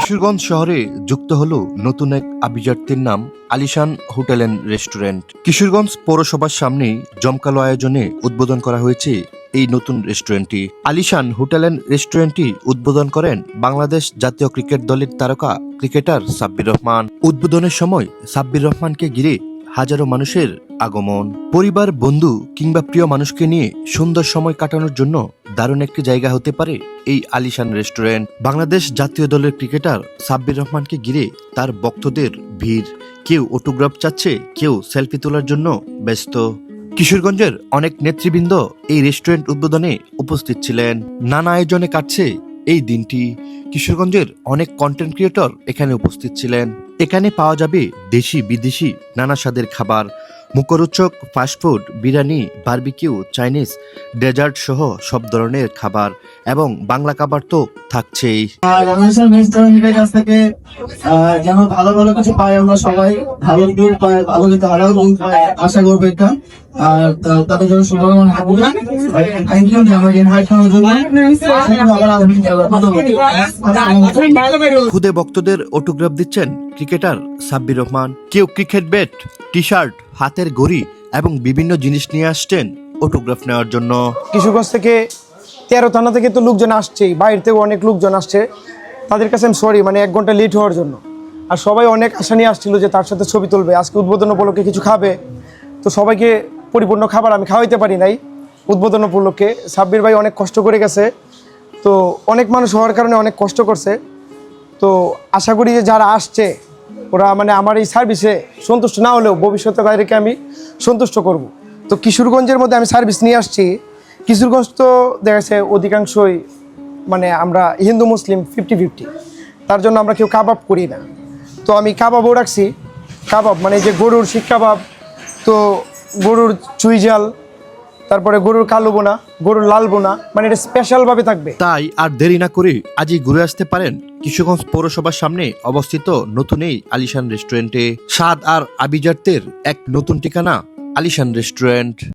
কিশোরগঞ্জ শহরে যুক্ত হলো নতুন এক আভিজাত্যের নাম আলিশান হোটেল অ্যান্ড রেস্টুরেন্ট। কিশোরগঞ্জ পৌরসভার সামনেই জমকালো আয়োজনে উদ্বোধন করা হয়েছে এই নতুন রেস্টুরেন্টটি। আলিশান হোটেল অ্যান্ড রেস্টুরেন্টটি উদ্বোধন করেন বাংলাদেশ জাতীয় ক্রিকেট দলের তারকা ক্রিকেটার সাব্বির রহমান। উদ্বোধনের সময় সাব্বির রহমানকে ঘিরে হাজারো মানুষের আগমন। পরিবার, বন্ধু কিংবা প্রিয় মানুষকে নিয়ে সুন্দর সময় কাটানোর জন্য দারুণ একটি জায়গা হতে পারে এই আলিশান রেস্টুরেন্ট। বাংলাদেশ জাতীয় দলের ক্রিকেটার সাব্বির রহমানকে ঘিরে তার ভক্তদের ভিড়। কেউ অটোগ্রাফ চাচ্ছে, কেউ সেলফি তোলার জন্য ব্যস্ত। কিশোরগঞ্জের অনেক নেতৃবৃন্দ এই রেস্টুরেন্ট উদ্বোধনে উপস্থিত ছিলেন। নানা আয়োজনে কাটছে এই দিনটি। কিশোরগঞ্জের অনেক কন্টেন্ট ক্রিয়েটর এখানে উপস্থিত ছিলেন। এখানে পাওয়া যাবে দেশি বিদেশি নানা স্বাদের খাবার, মুখরোচক fast food, biryani, barbecue, Chinese, dessert সহ সব ধরনের খাবার এবং বাংলা খাবার তো থাকছেই। রেস্টুরেন্টের কাছ থেকে যেন ভালো ভালো কিছু পাই, আমরা সবাই ভালো দূর পাই, ভালো খেতে হারাল আশা করবো এটা। আর তাদের জন্য শুভকামনা থাকবে। থ্যাংক ইউ আমাকে ইনভাইট করার জন্য। খুদে ভক্তদের অটোগ্রাফ দিচ্ছেন ক্রিকেটার সাব্বির রহমান। কেউ ক্রিকেট ব্যাট, টি শার্ট, হাতের ঘড়ি এবং বিভিন্ন জিনিস নিয়ে আসছেন অটোগ্রাফ নেওয়ার জন্য। কিশোরগঞ্জ থেকে 13 থানা থেকে তো লোকজন আসছেই, বাইরে থেকেও অনেক লোকজন আসছে। তাদের কাছে আমি সরি, 1 ঘন্টা লেট হওয়ার জন্য। আর সবাই অনেক আশা নিয়ে আসছিল যে তার সাথে ছবি তুলবে, আজকে উদ্বোধন উপলক্ষে কিছু খাবে। তো সবাইকে পরিপূর্ণ খাবার আমি খাওয়াইতে পারি নাই উদ্বোধন উপলক্ষে। সাব্বির ভাই অনেক কষ্ট করে গেছে, তো অনেক মানুষ হওয়ার কারণে অনেক কষ্ট করছে। তো আশা করি যে যারা আসছে ওরা আমার এই সার্ভিসে সন্তুষ্ট না হলেও ভবিষ্যতে তাদেরকে আমি সন্তুষ্ট করব। তো কিশোরগঞ্জের মধ্যে আমি সার্ভিস নিয়ে আসছি। কিশোরগঞ্জ তো দেখা যাচ্ছে অধিকাংশই আমরা হিন্দু মুসলিম 50-50, তার জন্য আমরা কেউ কাবাব করি না। তো আমি কাবাবও রাখছি। কাবাব যে গরুর শিক কাবাব, তো গরুর চুই ঝাল, তারপরে গরুর কালো বোনা, গরুর লাল বোনা, এটা স্পেশালভাবে থাকবে। তাই আর দেরি না করে আজই ঘুরে আসতে পারেন কিশোরগঞ্জ পৌরসভার সামনে অবস্থিত নতুন এই আলিশান রেস্টুরেন্টে। স্বাদ আর আভিজাত্যের এক নতুন ঠিকানা আলিশান রেস্টুরেন্ট।